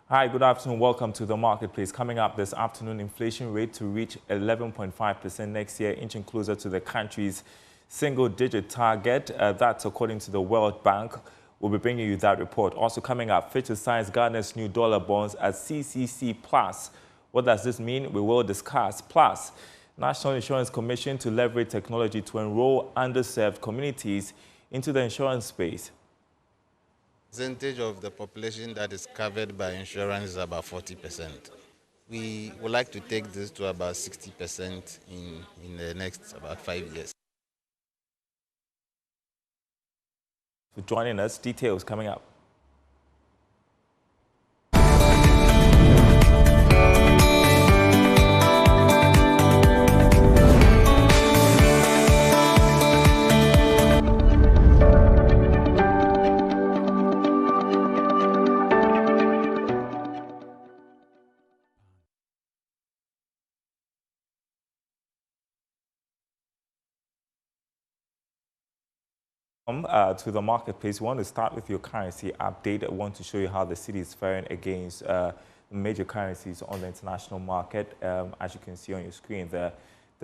Hi, good afternoon. Welcome to the marketplace. Coming up this afternoon, inflation rate to reach 11.5% next year, inching closer to the country's single-digit target. That's according to the World Bank. We'll be bringing you that report. Also coming up, Fitch assigns Ghana's new dollar bonds as CCC Plus. What does this mean? We will discuss. Plus, National Insurance Commission to leverage technology to enroll underserved communities into the insurance space. Percentage of the population that is covered by insurance is about 40%. We would like to take this to about 60% in the next about 5 years. So joining us, details coming up. To the marketplace, we want to start with your currency update. I want to show you how the city is faring against major currencies on the international market. As you can see on your screen, the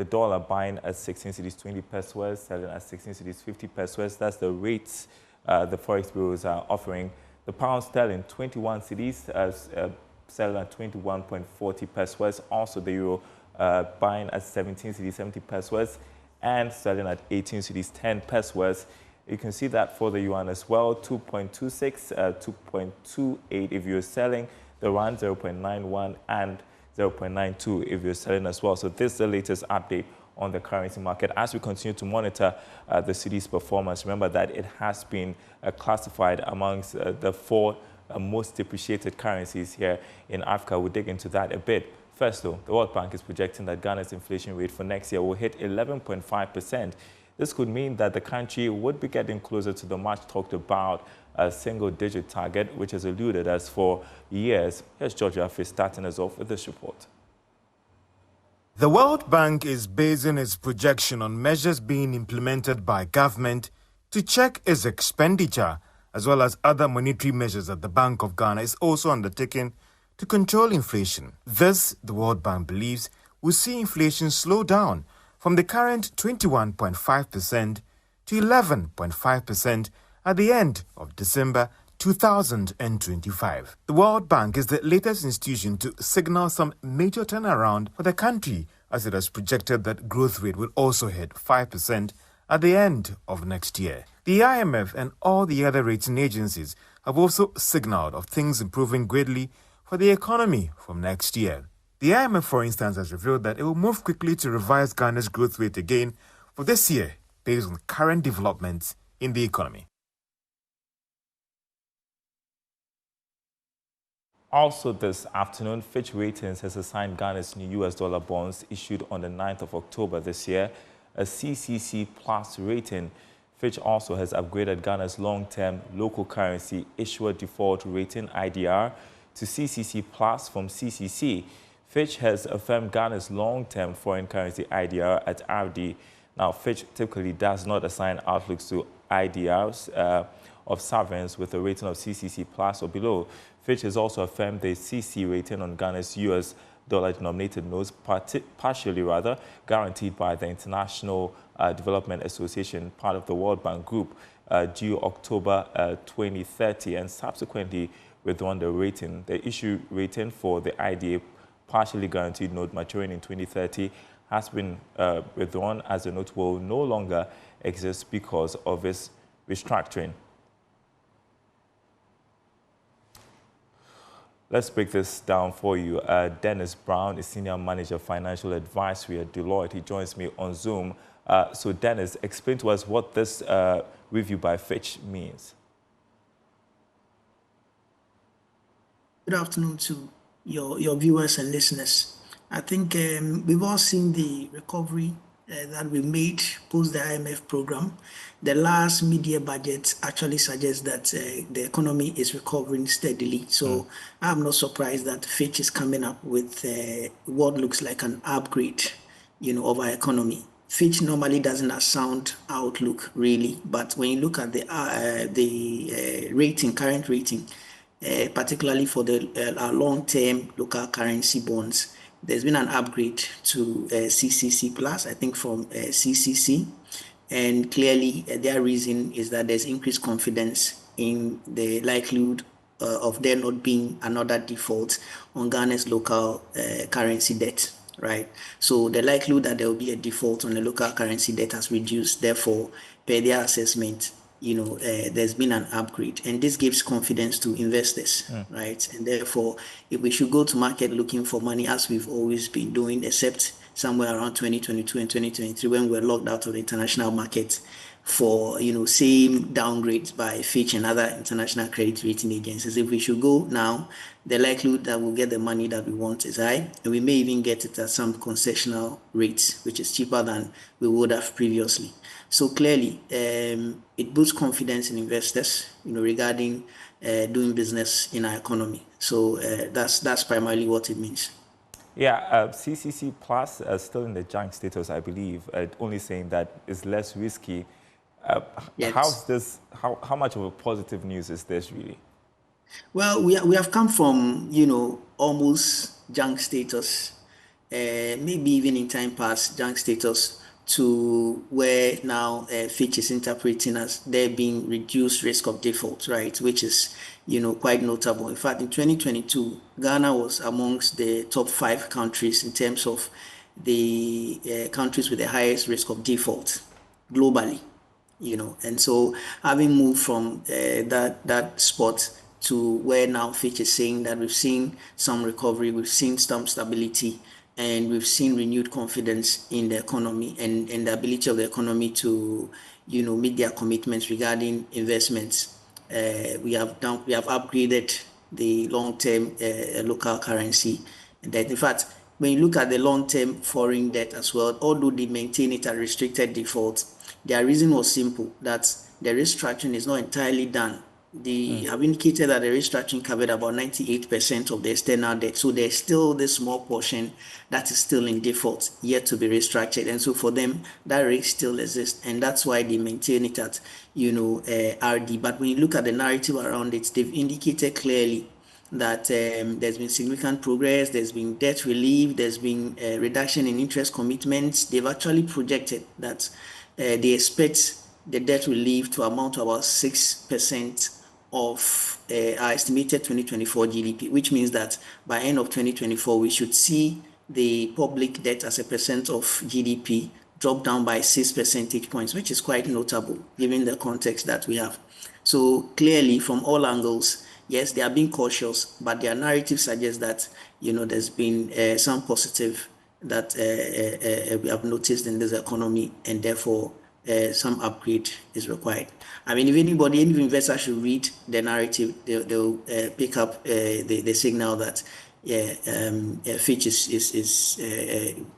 dollar buying at 16 cedis 20 pesos, selling at 16 cedis 50 pesos. That's the rates the forex bureaus are offering. The pound sterling 21 cedis, selling at 21.40 pesos. Also the euro buying at 17 cedis 70 pesos and selling at 18 cedis 10 pesos. You can see that for the yuan as well, 2.26, 2.28 if you're selling, the rand 0.91 and 0.92 if you're selling as well. So this is the latest update on the currency market as we continue to monitor the city's performance. Remember that it has been classified amongst the four most depreciated currencies here in Africa. We'll dig into that a bit. First, though, the World Bank is projecting that Ghana's inflation rate for next year will hit 11.5%. This could mean that the country would be getting closer to the much talked about single-digit target, which has eluded us for years. Here's George Affe starting us off with this report. The World Bank is basing its projection on measures being implemented by government to check its expenditure, as well as other monetary measures that the Bank of Ghana is also undertaking to control inflation. This, the World Bank believes, will see inflation slow down from the current 21.5% to 11.5% at the end of December 2025. The World Bank is the latest institution to signal some major turnaround for the country, as it has projected that growth rate will also hit 5% at the end of next year. The IMF and all the other rating agencies have also signaled of things improving greatly for the economy from next year. The IMF, for instance, has revealed that it will move quickly to revise Ghana's growth rate again for this year based on current developments in the economy. Also this afternoon, Fitch Ratings has assigned Ghana's new US dollar bonds issued on the 9th of October this year a CCC Plus rating. Fitch also has upgraded Ghana's long-term local currency issuer default rating IDR to CCC Plus from CCC. Fitch has affirmed Ghana's long-term foreign currency IDR at RD. Now, Fitch typically does not assign outlooks to IDRs of sovereigns with a rating of CCC Plus or below. Fitch has also affirmed the CC rating on Ghana's US dollar-denominated notes, partially guaranteed by the International Development Association, part of the World Bank Group, due October 2030, and subsequently withdrawn the rating. The issue rating for the IDA partially guaranteed note maturing in 2030 has been withdrawn, as the note will no longer exist because of its restructuring. Let's break this down for you. Dennis Brown is Senior Manager Financial Advisory at Deloitte. He joins me on Zoom. So Dennis, explain to us what this review by Fitch means. Good afternoon to your viewers and listeners. I think we've all seen the recovery that we made post the IMF program. The last mid-year budget actually suggests that the economy is recovering steadily. So I'm not surprised that Fitch is coming up with what looks like an upgrade, of our economy. Fitch normally doesn't have sound outlook really, but when you look at the rating, current rating, particularly for the our long-term local currency bonds. There's been an upgrade to CCC Plus, I think from CCC. And clearly, their reason is that there's increased confidence in the likelihood of there not being another default on Ghana's local currency debt, right? So the likelihood that there will be a default on the local currency debt has reduced. Therefore, per their assessment, there's been an upgrade, and this gives confidence to investors, right? And therefore, if we should go to market looking for money, as we've always been doing, except somewhere around 2022 and 2023 when we were locked out of the international market for same downgrades by Fitch and other international credit rating agencies. If we should go now, the likelihood that we'll get the money that we want is high, and we may even get it at some concessional rates, which is cheaper than we would have previously. So clearly, it boosts confidence in investors, regarding doing business in our economy. So that's primarily what it means. Yeah, CCC Plus still in the junk status, I believe, only saying that it's less risky. Yes. How much of a positive news is this really? Well, we have come from, almost junk status, maybe even in time past junk status, to where now Fitch is interpreting as there being reduced risk of default, right? Which is, quite notable. In fact, in 2022, Ghana was amongst the top 5 countries in terms of the countries with the highest risk of default globally, And so having moved from that spot to where now Fitch is saying that we've seen some recovery, we've seen some stability, and we've seen renewed confidence in the economy and the ability of the economy to, meet their commitments regarding investments. We have upgraded the long-term local currency debt. In fact, when you look at the long-term foreign debt as well, although they maintain it at restricted default, their reason was simple, that the restructuring is not entirely done. They have indicated that the restructuring covered about 98% of the external debt. So there's still this small portion that is still in default, yet to be restructured. And so for them, that risk still exists. And that's why they maintain it at, RD. But when you look at the narrative around it, they've indicated clearly that there's been significant progress, there's been debt relief, there's been a reduction in interest commitments. They've actually projected that they expect the debt relief to amount to about 6% of our estimated 2024 GDP, which means that by end of 2024, we should see the public debt as a percent of GDP drop down by 6 percentage points, which is quite notable given the context that we have. So clearly, from all angles, yes, they are being cautious, but their narrative suggests that, there's been some positive that we have noticed in this economy, and therefore some upgrade is required. I mean, if any investor should read the narrative, they'll pick up the signal that Fitch is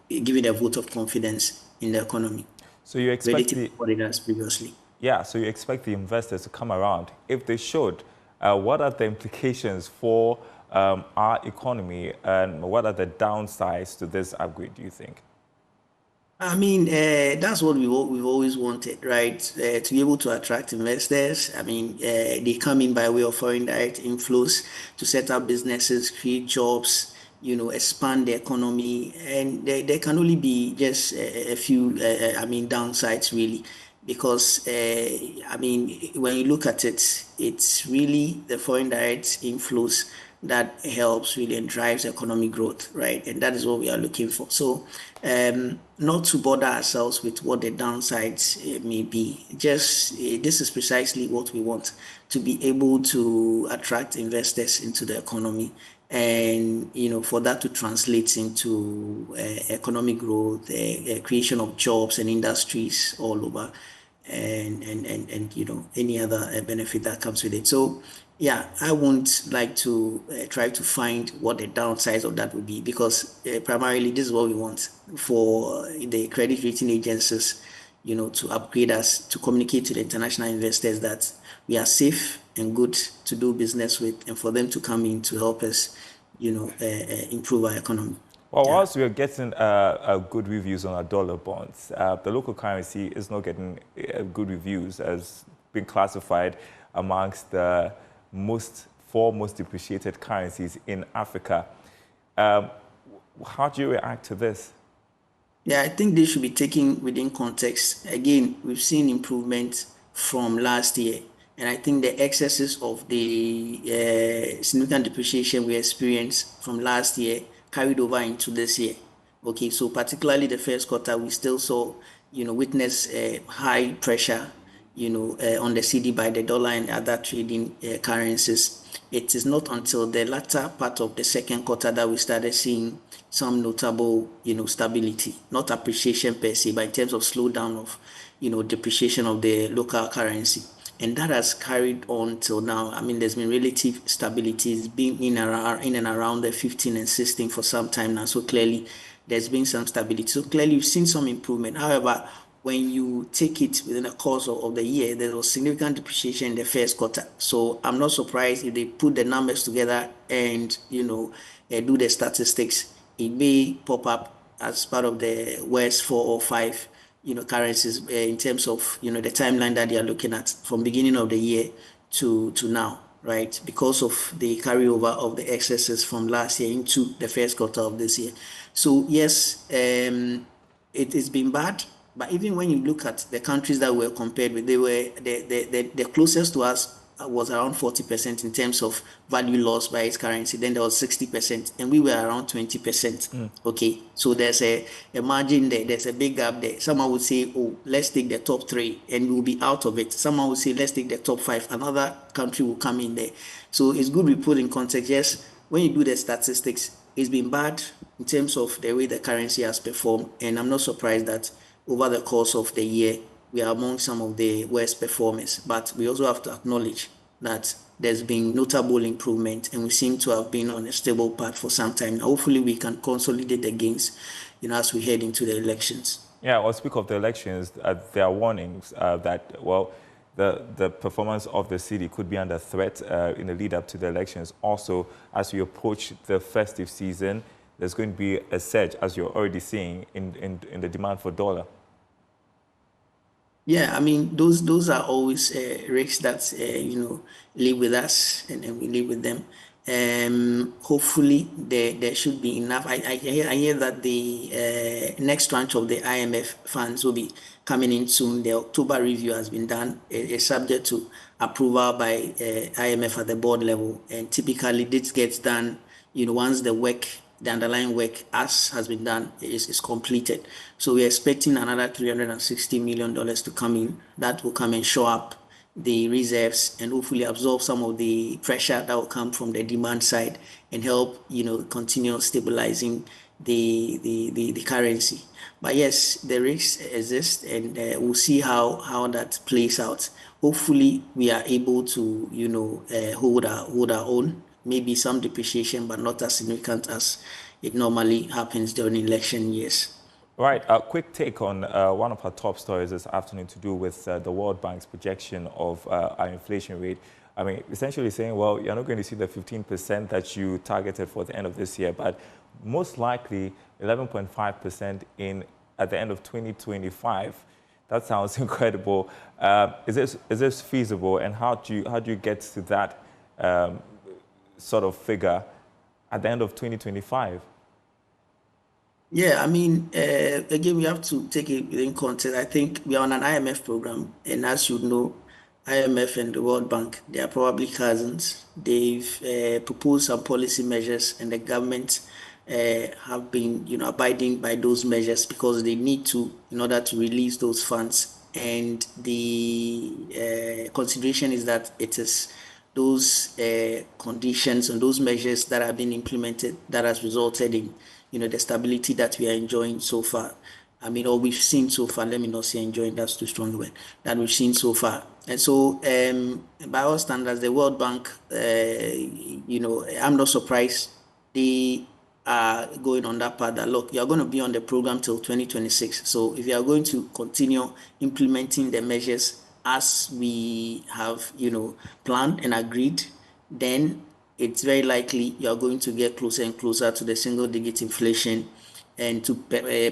giving a vote of confidence in the economy. So you expect what it has previously. Yeah. So you expect the investors to come around. If they should, what are the implications for our economy, and what are the downsides to this upgrade, do you think? I mean, that's what we've always wanted, right? To be able to attract investors. I mean, they come in by way of foreign direct inflows to set up businesses, create jobs, expand the economy. And there can only be just a few, downsides really. Because, when you look at it, it's really the foreign direct inflows that helps really and drives economic growth, right? And that is what we are looking for. So not to bother ourselves with what the downsides may be. Just this is precisely what we want, to be able to attract investors into the economy, and for that to translate into economic growth, creation of jobs and industries all over, and any other benefit that comes with it. So yeah, I won't like to try to find what the downsides of that would be, because primarily this is what we want for the credit rating agencies, to upgrade us, to communicate to the international investors that we are safe and good to do business with, and for them to come in to help us, improve our economy. Well, whilst we are getting good reviews on our dollar bonds, the local currency is not getting good reviews, as being classified amongst the most four most depreciated currencies in Africa. How do you react to this? Yeah, I think they should be taken within context. Again, we've seen improvement from last year, and I think the excesses of the significant depreciation we experienced from last year carried over into this year. Okay, so particularly the first quarter, we still saw, witness high pressure, on the cedi by the dollar and other trading currencies. It is not until the latter part of the second quarter that we started seeing some notable, stability, not appreciation per se, but in terms of slowdown of, depreciation of the local currency. And that has carried on till now. I mean, there's been relative stability. It's been in and around the 15 and 16 for some time now. So clearly, there's been some stability. So clearly, we've seen some improvement. However, when you take it within the course of the year, there was significant depreciation in the first quarter. So I'm not surprised if they put the numbers together and, do the statistics. It may pop up as part of the worst 4 or 5, currencies in terms of, the timeline that they are looking at from beginning of the year to now, right? Because of the carryover of the excesses from last year into the first quarter of this year. So yes, it has been bad. But even when you look at the countries that were compared with, they were the closest to us was around 40% in terms of value loss by its currency. Then there was 60%, and we were around 20%. Okay, so there's a margin there. There's a big gap there. Someone would say, "Oh, let's take the top 3, and we'll be out of it." Someone would say, "Let's take the top 5." Another country will come in there. So it's good we put in context. Yes, when you do the statistics, it's been bad in terms of the way the currency has performed, and I'm not surprised that over the course of the year, we are among some of the worst performers. But we also have to acknowledge that there's been notable improvement, and we seem to have been on a stable path for some time. Hopefully, we can consolidate the gains, as we head into the elections. Yeah, well, speak of the elections, there are warnings that, well, the performance of the cedi could be under threat in the lead up to the elections. Also, as we approach the festive season, there's going to be a surge, as you're already seeing, in the demand for dollar. Yeah, I mean, those are always risks that, live with us, and we live with them. Hopefully, there should be enough. I hear that the next tranche of the IMF funds will be coming in soon. The October review has been done. It's subject to approval by IMF at the board level. And typically, this gets done, once the underlying work has been done is completed. So we're expecting another $360 million to come in. That will come and show up the reserves and hopefully absorb some of the pressure that will come from the demand side and help, continue stabilizing the currency. But yes, the risks exist, and we'll see how that plays out. Hopefully, we are able to, hold our own. Maybe some depreciation, but not as significant as it normally happens during election years. Right. A quick take on one of our top stories this afternoon to do with the World Bank's projection of our inflation rate. I mean, essentially saying, well, you're not going to see the 15% that you targeted for the end of this year, but most likely 11.5% at the end of 2025. That sounds incredible. Is this feasible, and how do you get to that sort of figure at the end of 2025? Yeah, I mean, again, we have to take it in context. I think we are on an IMF program, and as you know, IMF and the World Bank, they are probably cousins. They've proposed some policy measures, and the government have been, abiding by those measures because they need to in order to release those funds. And the consideration is that it is those conditions and those measures that have been implemented that has resulted in, the stability that we are enjoying so far. I mean, or we've seen so far. Let me not say enjoying, that's too strong a word. That we've seen so far. And so, by all standards, the World Bank, I'm not surprised they are going on that path that, look, you're going to be on the program till 2026. So if you are going to continue implementing the measures as we have, planned and agreed, then it's very likely you're going to get closer and closer to the single-digit inflation and to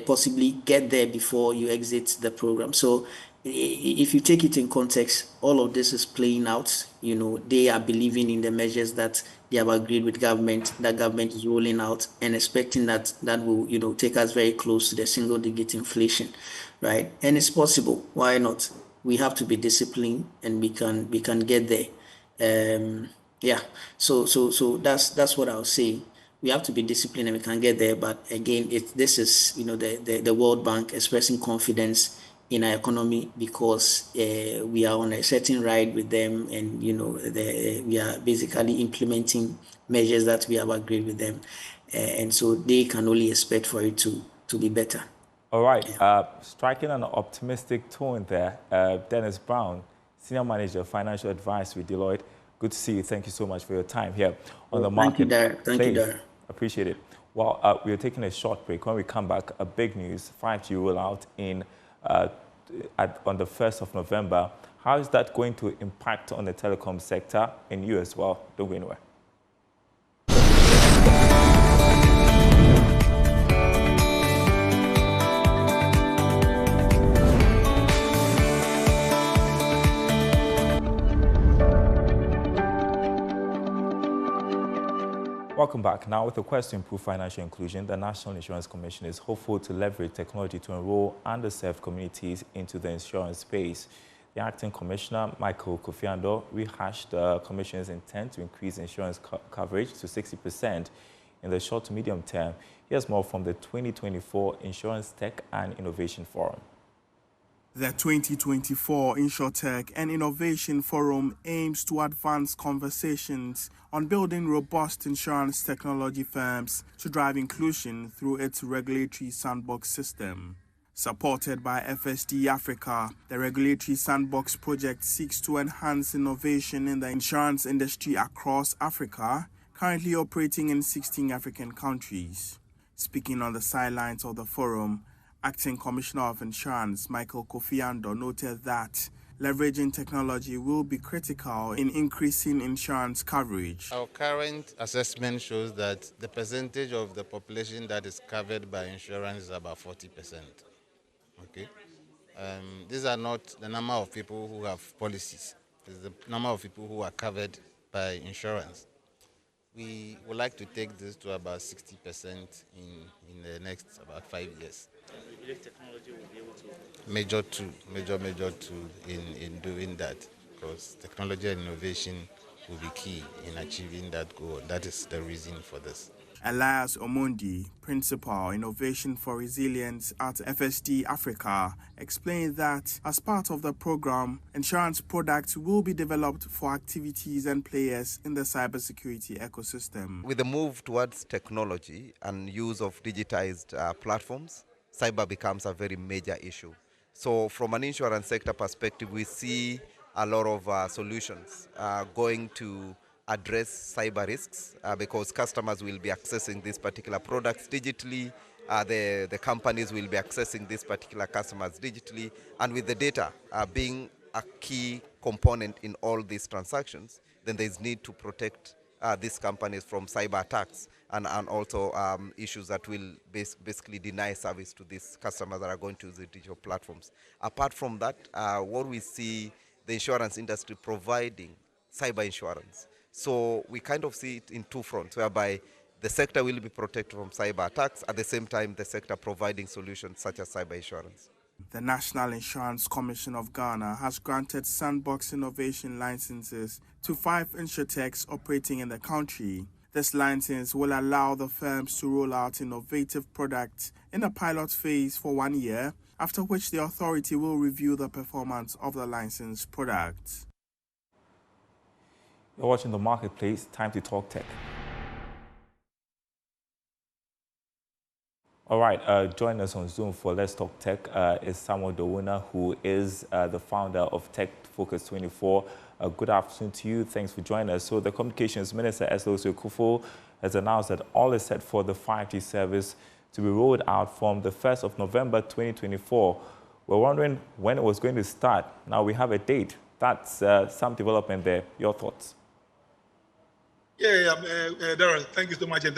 possibly get there before you exit the program. So if you take it in context, all of this is playing out. They are believing in the measures that they have agreed with government, that government is rolling out, and expecting that will, take us very close to the single-digit inflation, right? And it's possible. Why not? We have to be disciplined, and we can get there. Yeah. So that's what I was saying. We have to be disciplined, and we can get there. But again, this is the World Bank expressing confidence in our economy because we are on a certain ride with them, and we are basically implementing measures that we have agreed with them, and so they can only expect for it to be better. All right, striking an optimistic tone there, Dennis Brown, Senior Manager, Financial Advisory, Deloitte. Good to see you. Thank you so much for your time here on the market. Thank you, Darren. Appreciate it. Well, we are taking a short break. When we come back, a big news, 5G rollout on the 1st of November. How is that going to impact on the telecom sector and you as well? Don't go anywhere. Welcome back. Now, with a quest to improve financial inclusion, the National Insurance Commission is hopeful to leverage technology to enroll underserved communities into the insurance space. The Acting Commissioner, Michael Kofi Andoh, rehashed the Commission's intent to increase insurance coverage to 60% in the short to medium term. Here's more from the 2024 Insurance Tech and Innovation Forum. The 2024 InsurTech and Innovation Forum aims to advance conversations on building robust insurance technology firms to drive inclusion through its regulatory sandbox system. Supported by FSD Africa, the Regulatory Sandbox project seeks to enhance innovation in the insurance industry across Africa, currently operating in 16 African countries. Speaking on the sidelines of the forum, Acting Commissioner of Insurance Michael Kofi Andoh noted that leveraging technology will be critical in increasing insurance coverage. Our current assessment shows that the percentage of the population that is covered by insurance is about 40%. Okay, these are not the number of people who have policies. It's the number of people who are covered by insurance. We would like to take this to about 60% in the next about 5 years. You believe technology will be able to? Major tool in doing that, because technology and innovation will be key in achieving that goal. That is the reason for this. Elias Omondi, Principal Innovation for Resilience at FSD Africa, explained that as part of the program, insurance products will be developed for activities and players in the cybersecurity ecosystem. With the move towards technology and use of digitized platforms, cyber becomes a very major issue. So from an insurance sector perspective, we see a lot of solutions going to address cyber risks because customers will be accessing these particular products digitally, the companies will be accessing these particular customers digitally, and with the data being a key component in all these transactions, then there's need to protect these companies from cyber attacks and also issues that will basically deny service to these customers that are going to use the digital platforms. Apart from that, what we see the insurance industry providing cyber insurance. So we kind of see it in two fronts, whereby the sector will be protected from cyber attacks, at the same time the sector providing solutions such as cyber insurance. The National Insurance Commission of Ghana has granted sandbox innovation licenses to 5 insurtechs operating in the country. This license will allow the firms to roll out innovative products in a pilot phase for 1 year, after which the authority will review the performance of the licensed products. You're watching The Marketplace. Time to talk tech. All right, join us on Zoom for Let's Talk Tech is Samuel Dawuna, who is the founder of Tech Focus 24. Good afternoon to you. Thanks for joining us. So the Communications Minister, Eslotio Kuffour, has announced that all is set for the 5G service to be rolled out from the 1st of November 2024. We're wondering when it was going to start. Now we have a date. That's some development there. Your thoughts? Yeah, Darren, thank you so much, and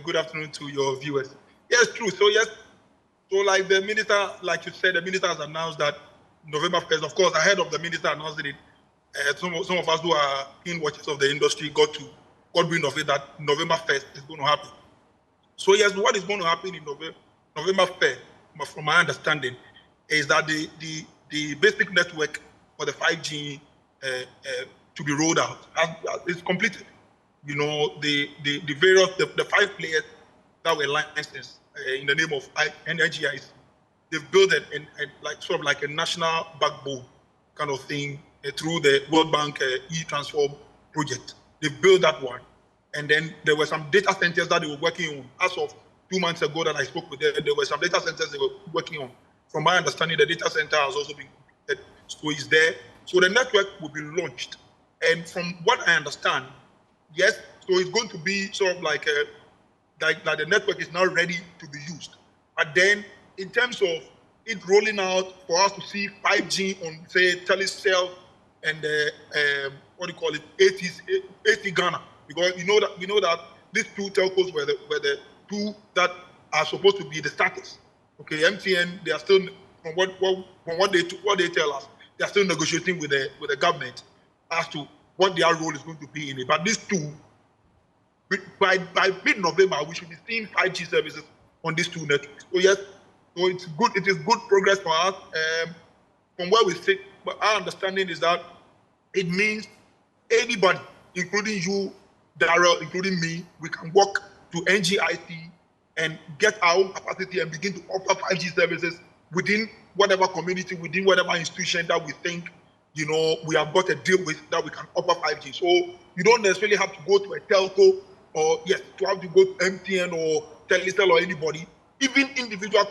good afternoon to your viewers. Yes, true. So yes, so like the minister, like you said, the minister has announced that November 1st, of course, ahead of the minister announcing it, some of us who are in watches of the industry got wind of it that November 1st is going to happen. So yes, what is going to happen in November 1st, from my understanding, is that the basic network for the 5G to be rolled out is completed. You know, the various, the 5 players that were licensed in the name of NGIC, they've built it like sort of like a national backbone kind of thing through the World Bank e-Transform project. They've built that one. And then there were some data centers that they were working on. As of 2 months ago that I spoke with them, there were some data centers they were working on. From my understanding, the data center has also been completed, so it's there. So the network will be launched. And from what I understand, yes, so it's going to be sort of like the network is now ready to be used. But then in terms of it rolling out for us to see 5G on, say, Telecel and what do you call it, AT Ghana, because we know that these 2 telcos were the 2 that are supposed to be the status. Okay, MTN, they are still, from what they tell us, they are still negotiating with the government as to what their role is going to be in it. But these 2, by mid-November, we should be seeing 5G services on these 2 networks. So yes, so it's good. It is good progress for us. From where we sit, but our understanding is that it means anybody, including you, Daryl, including me, we can walk to NGIC and get our own capacity and begin to offer 5G services within whatever community, within whatever institution that we think, you know, we have got a deal with that we can offer 5G. So you don't necessarily have to go to a telco or, yes, to have to go to MTN or Telecel or anybody. Even individual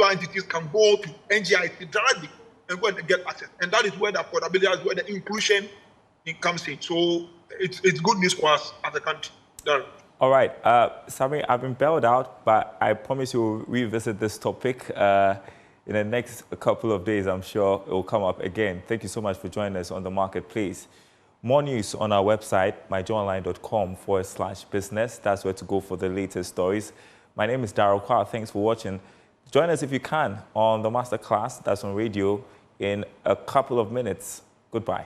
entities can go to NGIC directly and go and get access. And that is where the affordability is, where the inclusion comes in. So it's good news for us as a country. Darren. All right, Sami, I've been bailed out, but I promise you we'll revisit this topic in the next couple of days. I'm sure it will come up again. Thank you so much for joining us on The Marketplace. More news on our website, myjoyonline.com/business. That's where to go for the latest stories. My name is Daryl Kwa. Thanks for watching. Join us if you can on the masterclass that's on radio in a couple of minutes. Goodbye.